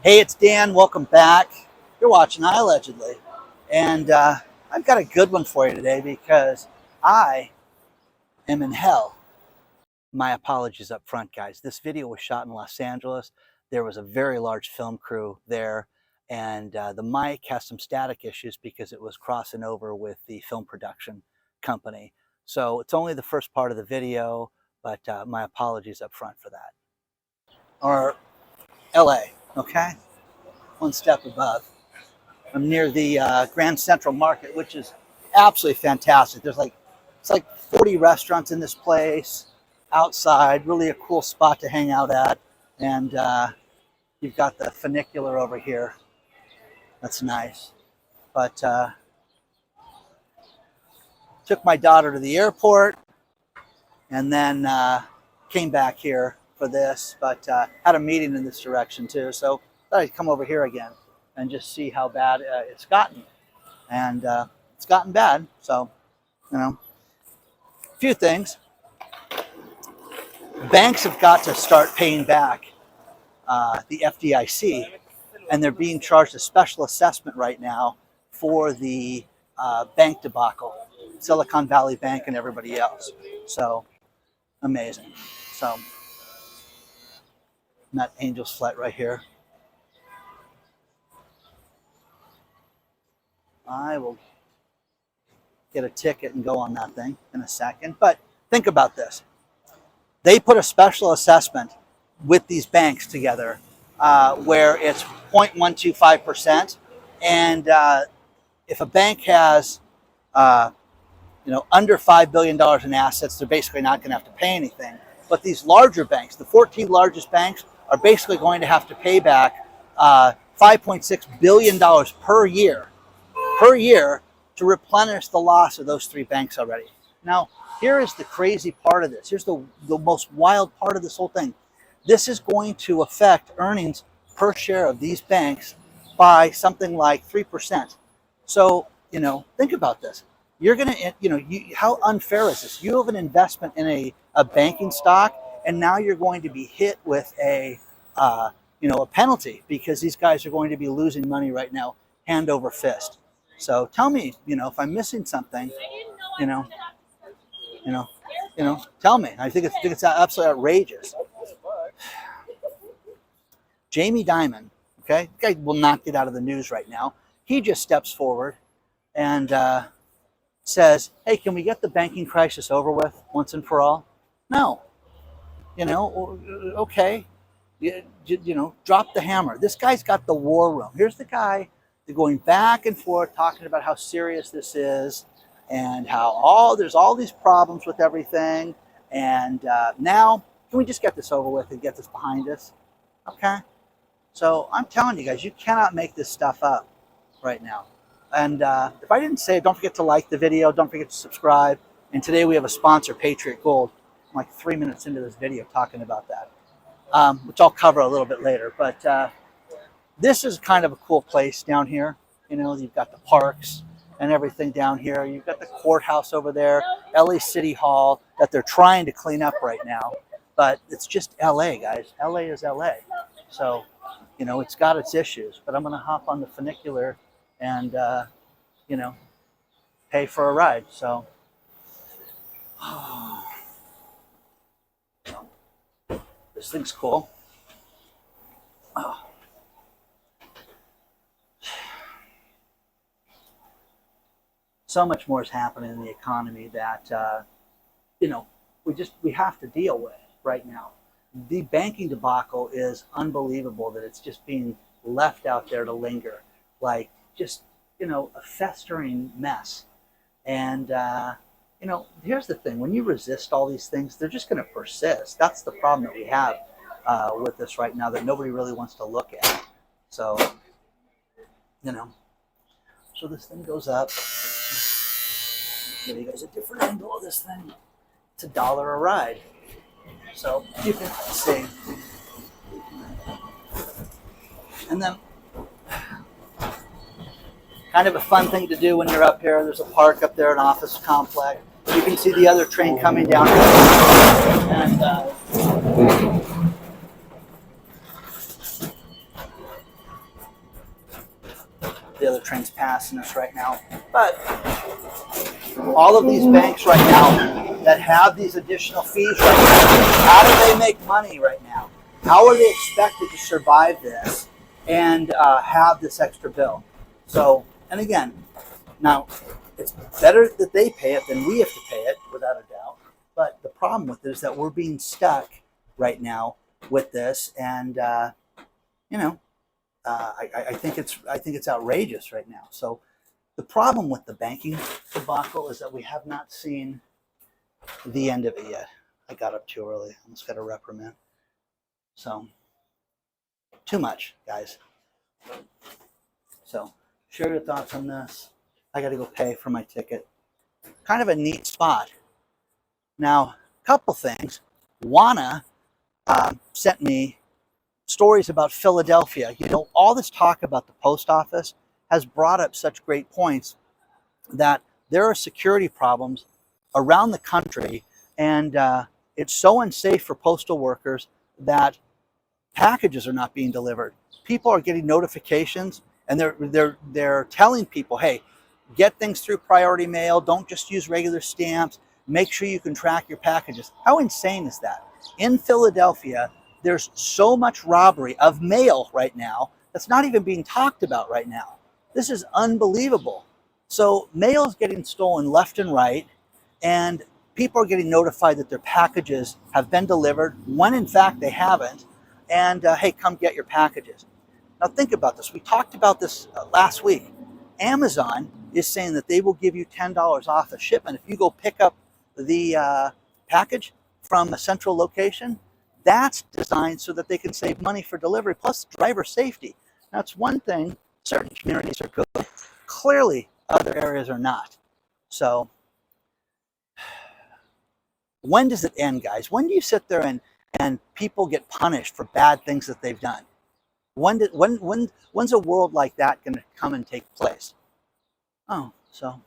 Hey, it's Dan. Welcome back. You're watching iAllegedly. And I've got a good one for you today because I am in hell. My apologies up front, guys. This video was shot in Los Angeles. There was a very large film crew there, and the mic has some static issues because it was crossing over with the film production company. So it's only the first part of the video, but my apologies up front for that. Or LA, okay? One step above. I'm near the Grand Central Market, which is absolutely fantastic. It's like 40 restaurants in this place, outside, really a cool spot to hang out at. And you've got the funicular over here. That's nice. But took my daughter to the airport and then came back here for this, but had a meeting in this direction too. So thought I'd come over here again and just see how bad it's gotten. And it's gotten bad. So, you know, a few things. Banks have got to start paying back the FDIC, and they're being charged a special assessment right now for the bank debacle, Silicon Valley Bank and everybody else. So, amazing. So, I'm at Angel's Flight right here. I will get a ticket and go on that thing in a second. But think about this. They put a special assessment with these banks together where it's 0.125%. And if a bank has under $5 billion in assets, they're basically not going to have to pay anything. But these larger banks, the 14 largest banks, are basically going to have to pay back $5.6 billion per year to replenish the loss of those three banks already. Now, here is the crazy part of this. Here's the most wild part of this whole thing. This is going to affect earnings per share of these banks by something like 3%. So, think about this. You're going to, how unfair is this? You have an investment in a banking stock, and now you're going to be hit with a penalty because these guys are going to be losing money right now, hand over fist. So tell me, if I'm missing something, tell me. I think it's absolutely outrageous. Jamie Dimon, okay, the guy will not get out of the news right now. He just steps forward and says, "Hey, can we get the banking crisis over with once and for all?" No, okay, drop the hammer. This guy's got the war room. Here's the guy. They're going back and forth talking about how serious this is and how there's all these problems with everything. And now, can we just get this over with and get this behind us? Okay? So I'm telling you guys, you cannot make this stuff up right now. And if I didn't say it, don't forget to like the video. Don't forget to subscribe. And today we have a sponsor, Patriot Gold. I'm like 3 minutes into this video talking about that, which I'll cover a little bit later. But this is kind of a cool place down here. You've got the parks and everything down here. You've got the courthouse over there, LA City Hall that they're trying to clean up right now. But it's just LA, guys. LA is LA. So, it's got its issues. But I'm going to hop on the funicular and, pay for a ride. So, this thing's cool. Oh. So much more is happening in the economy that we have to deal with right now. The banking debacle is unbelievable that it's just being left out there to linger, like just a festering mess. And here's the thing: when you resist all these things, they're just going to persist. That's the problem that we have with this right now that nobody really wants to look at. So so this thing goes up. Give you guys a different angle of this thing. It's $1 a ride. So you can see. And then kind of a fun thing to do when you're up here. There's a park up there, an office complex. You can see the other train coming down. And the other train's passing us right now. But all of these banks right now that have these additional fees right now, how do they make money right now? How are they expected to survive this and have this extra bill? So, and again, now it's better that they pay it than we have to pay it, without a doubt. But the problem with it is that we're being stuck right now with this, and you know, I think it's outrageous right now. So the problem with the banking debacle is that we have not seen the end of it yet. I got up too early. Almost got a reprimand. So too much, guys. So share your thoughts on this. I got to go pay for my ticket. Kind of a neat spot. Now, a couple things. Juana sent me stories about Philadelphia. You know, all this talk about the post office has brought up such great points that there are security problems around the country, and it's so unsafe for postal workers that packages are not being delivered. People are getting notifications, and they're telling people, hey, get things through priority mail. Don't just use regular stamps. Make sure you can track your packages. How insane is that? In Philadelphia, there's so much robbery of mail right now that's not even being talked about right now. This is unbelievable. So mail is getting stolen left and right, and people are getting notified that their packages have been delivered when in fact they haven't. And hey, come get your packages. Now think about this. We talked about this last week. Amazon is saying that they will give you $10 off a shipment if you go pick up the package from a central location. That's designed so that they can save money for delivery, plus driver safety. Now, it's one thing, certain communities are good. Clearly, other areas are not. So, when does it end, guys? When do you sit there and people get punished for bad things that they've done? When's a world like that going to come and take place? Oh, so,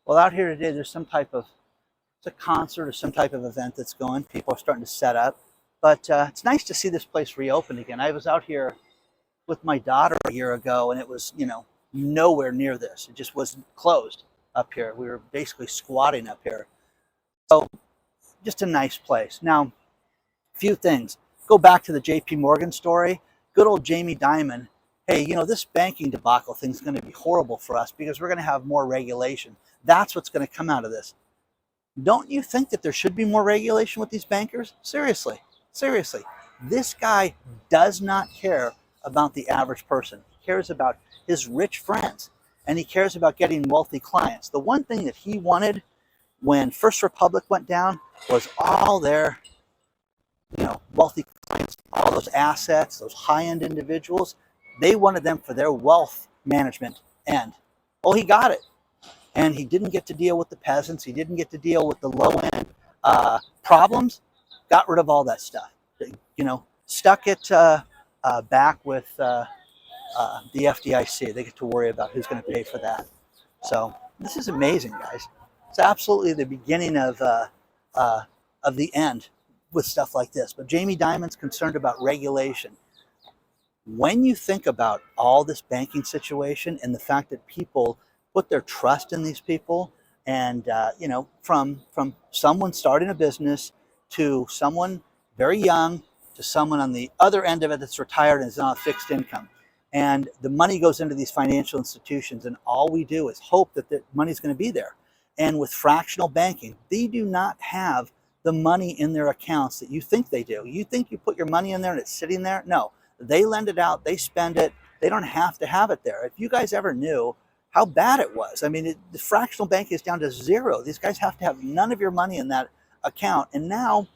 well, out here today, there's some type of, it's a concert or some type of event that's going. People are starting to set up. But it's nice to see this place reopened again. I was out here with my daughter a year ago, and it was, you know, nowhere near this. It just wasn't closed up here. We were basically squatting up here. So just a nice place. Now, a few things. Go back to the JPMorgan story. Good old Jamie Dimon. Hey, you know, this banking debacle thing is going to be horrible for us because we're going to have more regulation. That's what's going to come out of this. Don't you think that there should be more regulation with these bankers? Seriously, seriously. This guy does not care about the average person. He cares about his rich friends, and he cares about getting wealthy clients. The one thing that he wanted when First Republic went down was all their, you know, wealthy clients, all those assets, those high-end individuals. They wanted them for their wealth management end. Well, he got it. And he didn't get to deal with the peasants. He didn't get to deal with the low-end problems. Got rid of all that stuff. You know, stuck it back with the FDIC. They get to worry about who's going to pay for that. So this is amazing, guys. It's absolutely the beginning of the end with stuff like this. But Jamie Dimon's concerned about regulation. When you think about all this banking situation and the fact that people put their trust in these people, and you know, from someone starting a business to someone very young to someone on the other end of it that's retired and is on a fixed income, and the money goes into these financial institutions, and all we do is hope that the money's going to be there. And with fractional banking, they do not have the money in their accounts that you think they do. You think you put your money in there and it's sitting there? No, they lend it out, they spend it. They don't have to have it there. If you guys ever knew how bad it was. I mean, the fractional banking is down to zero. These guys have to have none of your money in that account. And now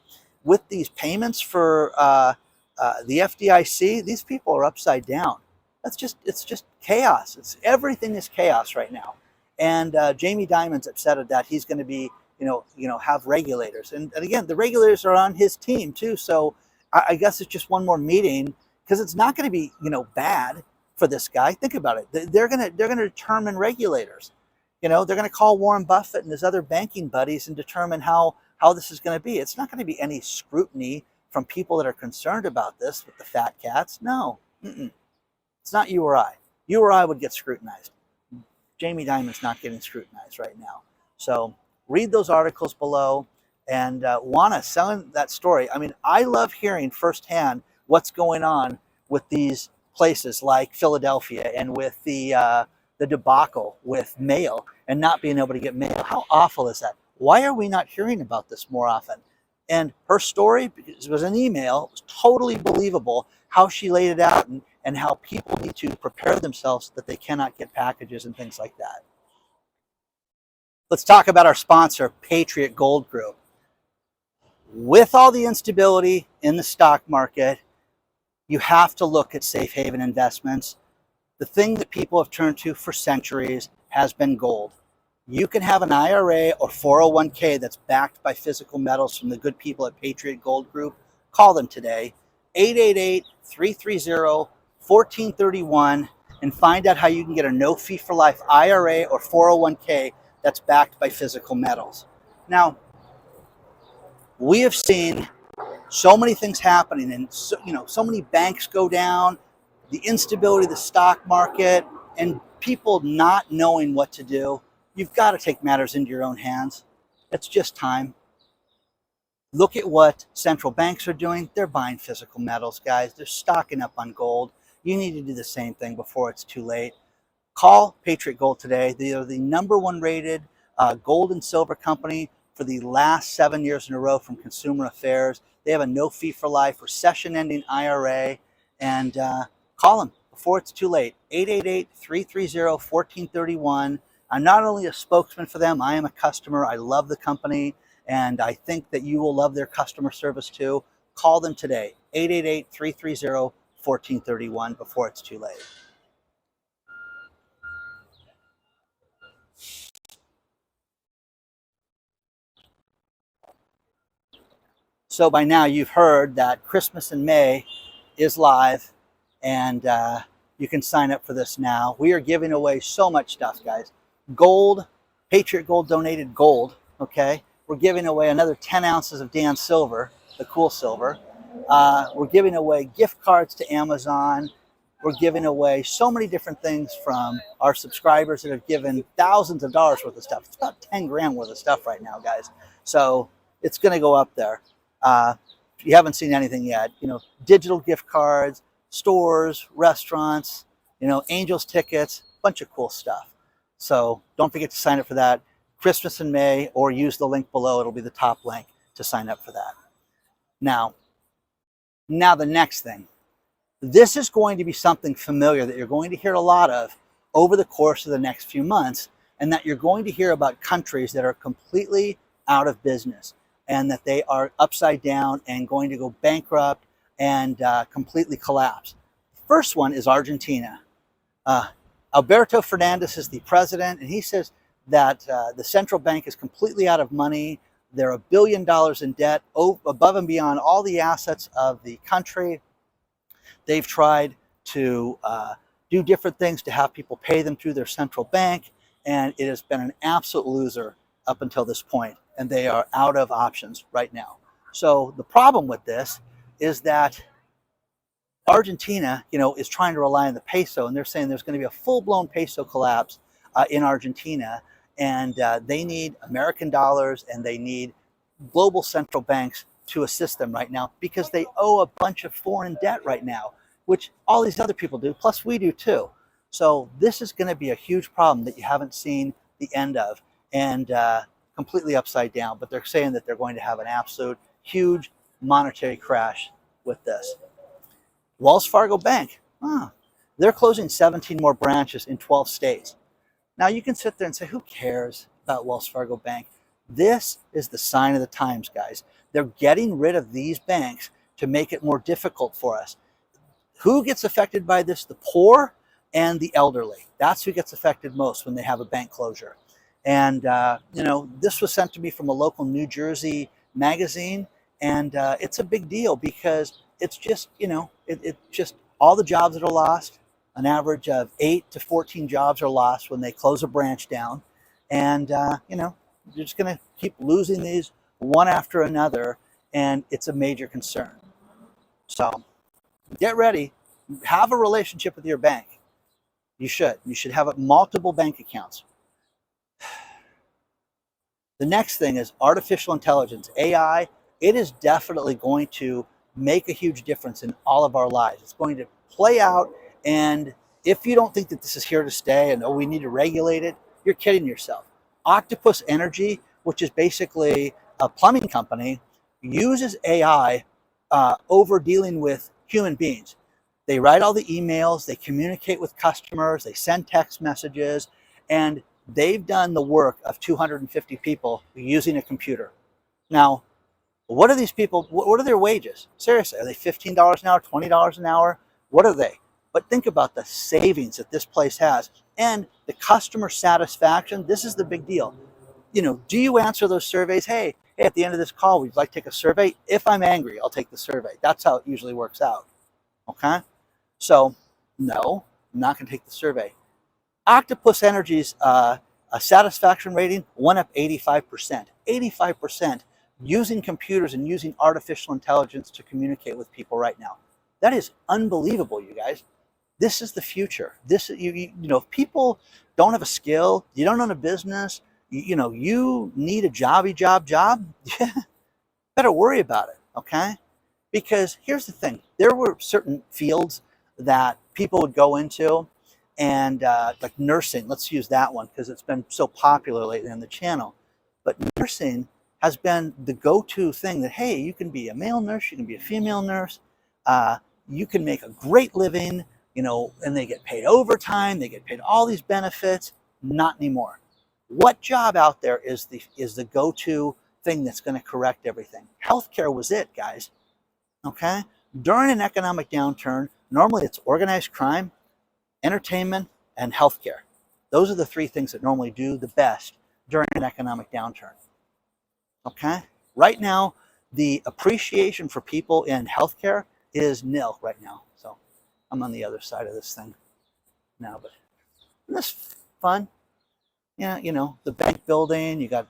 with these payments for the FDIC, these people are upside down. It's just chaos. Everything is chaos right now. And Jamie Dimon's upset at that. He's going to be, have regulators. And again, the regulators are on his team too. So I guess it's just one more meeting, because it's not going to be, bad for this guy. Think about it. They're going to determine regulators. They're going to call Warren Buffett and his other banking buddies and determine how this is going to be. It's not going to be any scrutiny from people that are concerned about this with the fat cats. No, it's not you or I. you or I would get scrutinized. Jamie Dimon's not getting scrutinized right now. So read those articles below and want to sell that story. I mean, I love hearing firsthand what's going on with these places like Philadelphia and with the debacle with mail and not being able to get mail. How awful is that? Why are we not hearing about this more often? And her story, because it was an email, it was totally believable how she laid it out and how people need to prepare themselves so that they cannot get packages and things like that. Let's talk about our sponsor, Patriot Gold Group. With all the instability in the stock market, you have to look at safe haven investments. The thing that people have turned to for centuries has been gold. You can have an IRA or 401k that's backed by physical metals from the good people at Patriot Gold Group. Call them today, 888-330-1431, and find out how you can get a no-fee-for-life IRA or 401k that's backed by physical metals. Now, we have seen so many things happening, and so many banks go down, the instability of the stock market, and people not knowing what to do. You've got to take matters into your own hands. It's just time. Look at what central banks are doing. They're buying physical metals, guys. They're stocking up on gold. You need to do the same thing before it's too late. Call Patriot Gold today. They are the #1 rated gold and silver company for the last 7 years in a row from Consumer Affairs. They have a no fee for life recession-ending IRA, and call them before it's too late. 888-330-1431. I'm not only a spokesman for them, I am a customer. I love the company, and I think that you will love their customer service too. Call them today, 888-330-1431 before it's too late. So by now you've heard that Christmas in May is live, and you can sign up for this now. We are giving away so much stuff, guys. Gold, Patriot Gold donated gold, okay? We're giving away another 10 ounces of Dan silver, the cool silver. We're giving away gift cards to Amazon. We're giving away so many different things from our subscribers that have given thousands of dollars worth of stuff. It's about 10 grand worth of stuff right now, guys. So it's going to go up there. If you haven't seen anything yet, digital gift cards, stores, restaurants, Angels tickets, bunch of cool stuff. So don't forget to sign up for that. Christmas in May, or use the link below. It'll be the top link to sign up for that. Now the next thing. This is going to be something familiar that you're going to hear a lot of over the course of the next few months, and that you're going to hear about countries that are completely out of business and that they are upside down and going to go bankrupt and completely collapse. The first one is Argentina. Alberto Fernandez is the president, and he says that the central bank is completely out of money. They're $1 billion in debt, above and beyond all the assets of the country. They've tried to do different things to have people pay them through their central bank, and it has been an absolute loser up until this point, and they are out of options right now. So the problem with this is that Argentina, is trying to rely on the peso, and they're saying there's going to be a full-blown peso collapse in Argentina, and they need American dollars, and they need global central banks to assist them right now, because they owe a bunch of foreign debt right now, which all these other people do, plus we do too. So this is going to be a huge problem that you haven't seen the end of, and completely upside down. But they're saying that they're going to have an absolute huge monetary crash with this. Wells Fargo Bank, they're closing 17 more branches in 12 states. Now you can sit there and say, who cares about Wells Fargo Bank? This is the sign of the times, guys. They're getting rid of these banks to make it more difficult for us. Who gets affected by this? The poor and the elderly. That's who gets affected most when they have a bank closure. And, this was sent to me from a local New Jersey magazine, and it's a big deal because it's just, it's just all the jobs that are lost. An average of 8 to 14 jobs are lost when they close a branch down. And, you're just going to keep losing these one after another, and it's a major concern. So get ready. Have a relationship with your bank. You should. You should have multiple bank accounts. The next thing is artificial intelligence, AI. It is definitely going to make a huge difference in all of our lives. It's going to play out, and if you don't think that this is here to stay and we need to regulate it, you're kidding yourself. Octopus Energy, which is basically a plumbing company, uses AI over dealing with human beings. They write all the emails, they communicate with customers, they send text messages, and they've done the work of 250 people using a computer. Now, what are these people, what are their wages? Seriously, are they $15 an hour, $20 an hour? What are they? But think about the savings that this place has and the customer satisfaction. This is the big deal. Do you answer those surveys? Hey, at the end of this call, we'd like to take a survey. If I'm angry, I'll take the survey. That's how it usually works out. Okay? So, no, I'm not going to take the survey. Octopus Energy's satisfaction rating went up 85%. 85% using computers and using artificial intelligence to communicate with people right now. That is unbelievable, you guys. This is the future. If people don't have a skill, you don't own a business, you need a job, yeah, better worry about it, okay? Because here's the thing. There were certain fields that people would go into, and like nursing, let's use that one because it's been so popular lately on the channel. But nursing has been the go-to thing that, hey, you can be a male nurse, you can be a female nurse, you can make a great living, and they get paid overtime, they get paid all these benefits. Not anymore. What job out there is the go-to thing that's going to correct everything? Healthcare was it, guys. Okay? During an economic downturn, normally it's organized crime, entertainment, and healthcare. Those are the three things that normally do the best during an economic downturn. Okay? Right now, the appreciation for people in healthcare is nil right now. So I'm on the other side of this thing now, but isn't this fun? Yeah, the bank building, you got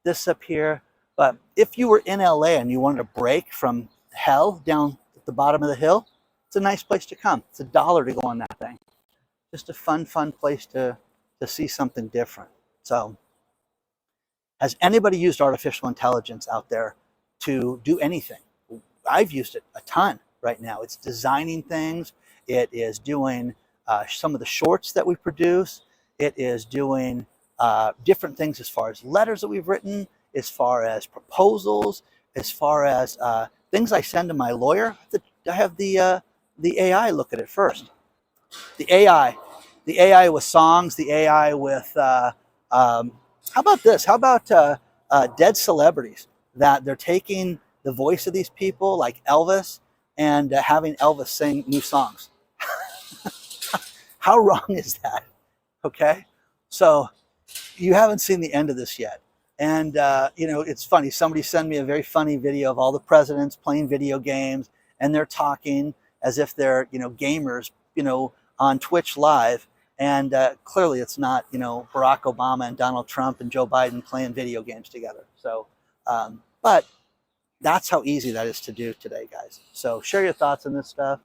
this up here. But if you were in LA and you wanted a break from hell down at the bottom of the hill, it's a nice place to come. It's $1 to go on that thing. Just a fun place to see something different. So, has anybody used artificial intelligence out there to do anything? I've used it a ton right now. It's designing things. It is doing some of the shorts that we produce. It is doing different things as far as letters that we've written, as far as proposals, as far as things I send to my lawyer. I have the AI look at it first. The AI with songs, the AI with, how about this? How about dead celebrities that they're taking the voice of these people like Elvis and having Elvis sing new songs? How wrong is that? Okay. So you haven't seen the end of this yet. And, it's funny. Somebody sent me a very funny video of all the presidents playing video games, and they're talking as if they're, gamers, on Twitch Live. And clearly it's not, Barack Obama and Donald Trump and Joe Biden playing video games together. So, but that's how easy that is to do today, guys. So share your thoughts on this stuff.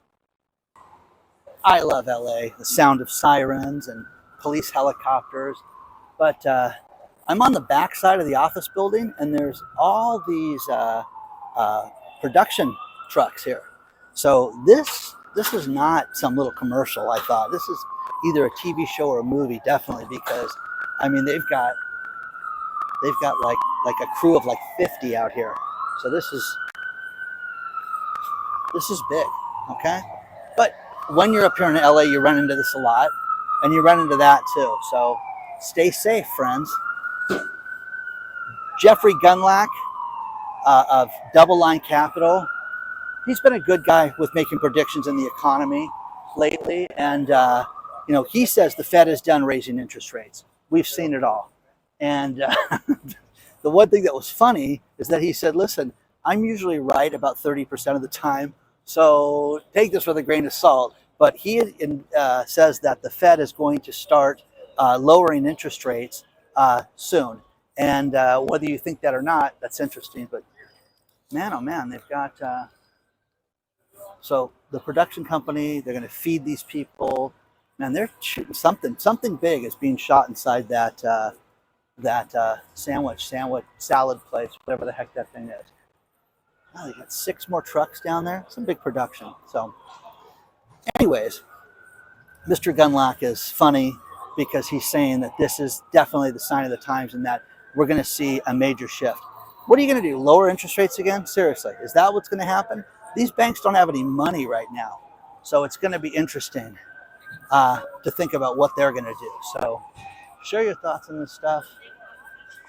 I love LA, the sound of sirens and police helicopters. But I'm on the back side of the office building, and there's all these production trucks here. So this is not some little commercial, I thought. This is either a TV show or a movie, definitely, because I mean they've got like a crew of like 50 out here. So this is big, okay? But when you're up here in LA, you run into this a lot, and you run into that too. So stay safe, friends. Jeffrey Gundlach of Double Line Capital. He's been a good guy with making predictions in the economy lately. And, he says the Fed is done raising interest rates. We've seen it all. And the one thing that was funny is that he said, listen, I'm usually right about 30% of the time. So take this with a grain of salt. But he says that the Fed is going to start lowering interest rates soon. And whether you think that or not, that's interesting. But man, oh man, they've got... so the production company, they're going to feed these people. Man, they're shooting something big is being shot inside that sandwich salad place, whatever the heck that thing is. Oh, they got 6 more trucks down there. Some big production. So, anyways, Mr. Gunlock is funny because he's saying that this is definitely the sign of the times and that we're going to see a major shift. What are you going to do? Lower interest rates again? Seriously, is that what's going to happen? These banks don't have any money right now, so it's going to be interesting to think about what they're going to do. So, share your thoughts on this stuff.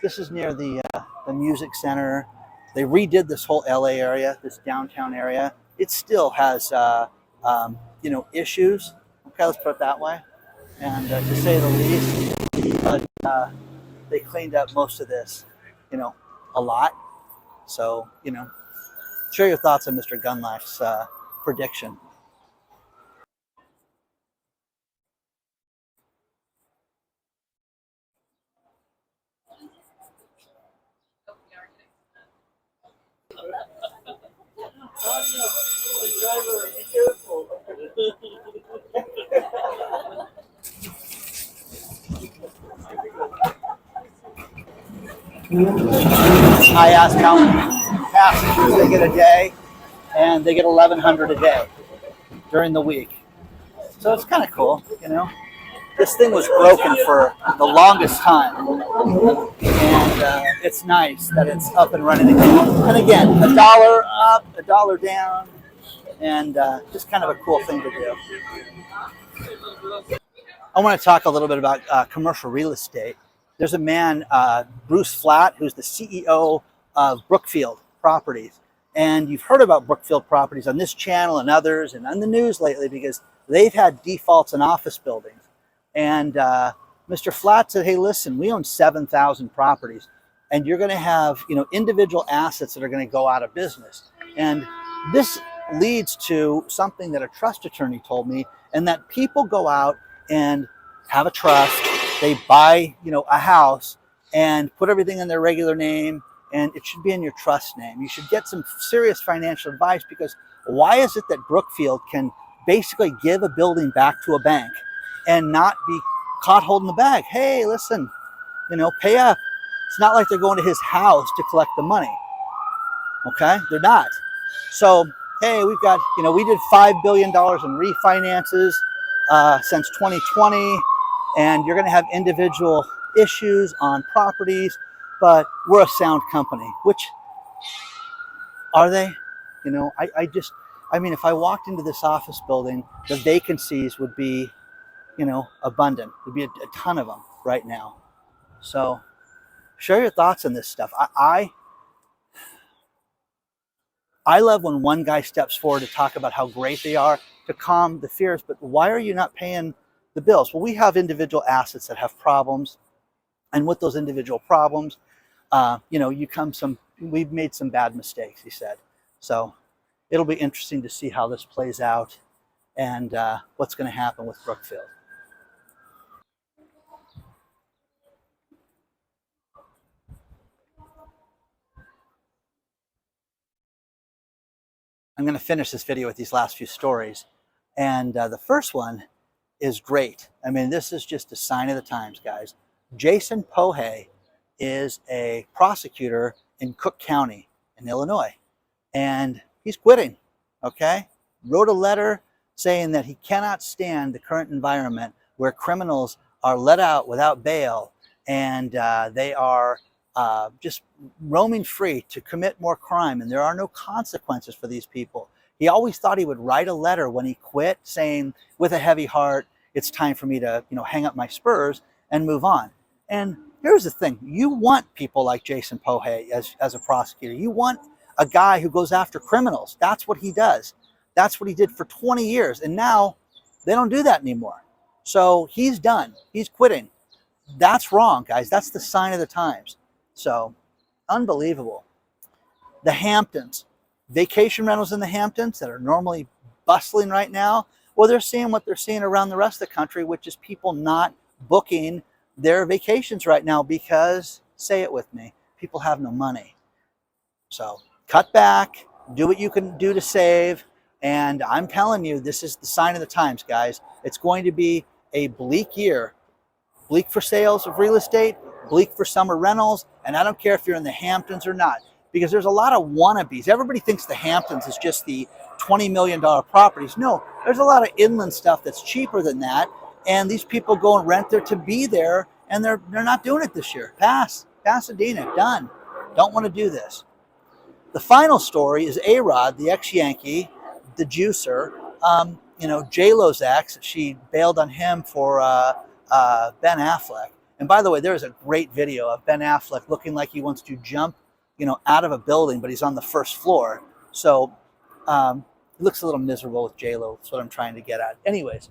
This is near the music center. They redid this whole LA area, this downtown area. It still has issues. Okay, let's put it that way. And to say the least, but they cleaned up most of this, a lot. So, share your thoughts on Mr. Gunlock's prediction. Driver, be careful. I asked how many passengers they get a day, and they get 1,100 a day during the week. So it's kind of cool, This thing was broken for the longest time, and it's nice that it's up and running again. And again, $1 up, $1 down, and just kind of a cool thing to do. I want to talk a little bit about commercial real estate. There's a man, Bruce Flatt, who's the CEO of Brookfield Properties. And you've heard about Brookfield Properties on this channel and others and on the news lately because they've had defaults in office buildings. And Mr. Flatt said, hey, listen, we own 7,000 properties, and you're going to have individual assets that are going to go out of business. And this leads to something that a trust attorney told me, and that people go out and have a trust. They buy, a house and put everything in their regular name, and it should be in your trust name. You should get some serious financial advice, because why is it that Brookfield can basically give a building back to a bank and not be caught holding the bag? Hey, listen, pay up. It's not like they're going to his house to collect the money. Okay? They're not. So, hey, we've got, we did $5 billion in refinances since 2020. And you're going to have individual issues on properties, but we're a sound company. Which are they? If I walked into this office building, the vacancies would be, abundant. There'd be a ton of them right now. So share your thoughts on this stuff. I love when one guy steps forward to talk about how great they are to calm the fears, but why are you not paying the bills? Well, we have individual assets that have problems, and with those individual problems, we've made some bad mistakes, he said. So it'll be interesting to see how this plays out and what's going to happen with Brookfield. I'm going to finish this video with these last few stories, and the first one is great. This is just a sign of the times, guys. Jason Pohey is a prosecutor in Cook County in Illinois, and he's quitting, okay? Wrote a letter saying that he cannot stand the current environment where criminals are let out without bail, and they are just roaming free to commit more crime, and there are no consequences for these people. He always thought he would write a letter when he quit saying, with a heavy heart, it's time for me to, hang up my spurs and move on. And here's the thing. You want people like Jason Pohey as a prosecutor. You want a guy who goes after criminals. That's what he does. That's what he did for 20 years. And now they don't do that anymore. So he's done. He's quitting. That's wrong, guys. That's the sign of the times. So unbelievable. The Hamptons. Vacation rentals in the Hamptons that are normally bustling right now, well, they're seeing what they're seeing around the rest of the country, which is people not booking their vacations right now because, say it with me, people have no money. So cut back, do what you can do to save, and I'm telling you, this is the sign of the times, guys. It's going to be a bleak year. Bleak for sales of real estate, bleak for summer rentals, and I don't care if you're in the Hamptons or not, because there's a lot of wannabes. Everybody thinks the Hamptons is just the $20 million properties. No, there's a lot of inland stuff that's cheaper than that, and these people go and rent there to be there, and they're not doing it this year. Pasadena, done. Don't want to do this. The final story is A-Rod, the ex-Yankee, the juicer, J-Lo's ex. She bailed on him for Ben Affleck. And by the way, there's a great video of Ben Affleck looking like he wants to jump, out of a building, but he's on the first floor. So he looks a little miserable with J-Lo. That's what I'm trying to get at. Anyways,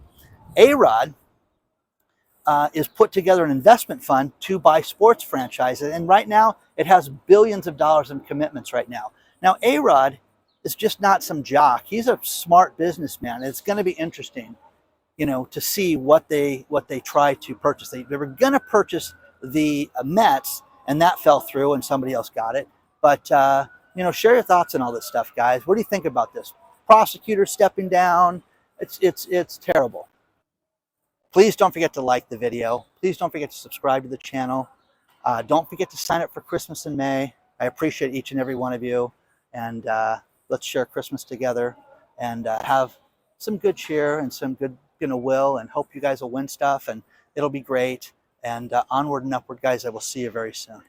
A-Rod is put together an investment fund to buy sports franchises. And right now, it has billions of dollars in commitments right now. Now, A-Rod is just not some jock. He's a smart businessman. It's going to be interesting, to see what they try to purchase. They were going to purchase the Mets, and that fell through, and somebody else got it. But, share your thoughts on all this stuff, guys. What do you think about this? Prosecutors stepping down. It's terrible. Please don't forget to like the video. Please don't forget to subscribe to the channel. Don't forget to sign up for Christmas in May. I appreciate each and every one of you. And let's share Christmas together and have some good cheer and some good will, and hope you guys will win stuff, and it'll be great. And onward and upward, guys. I will see you very soon.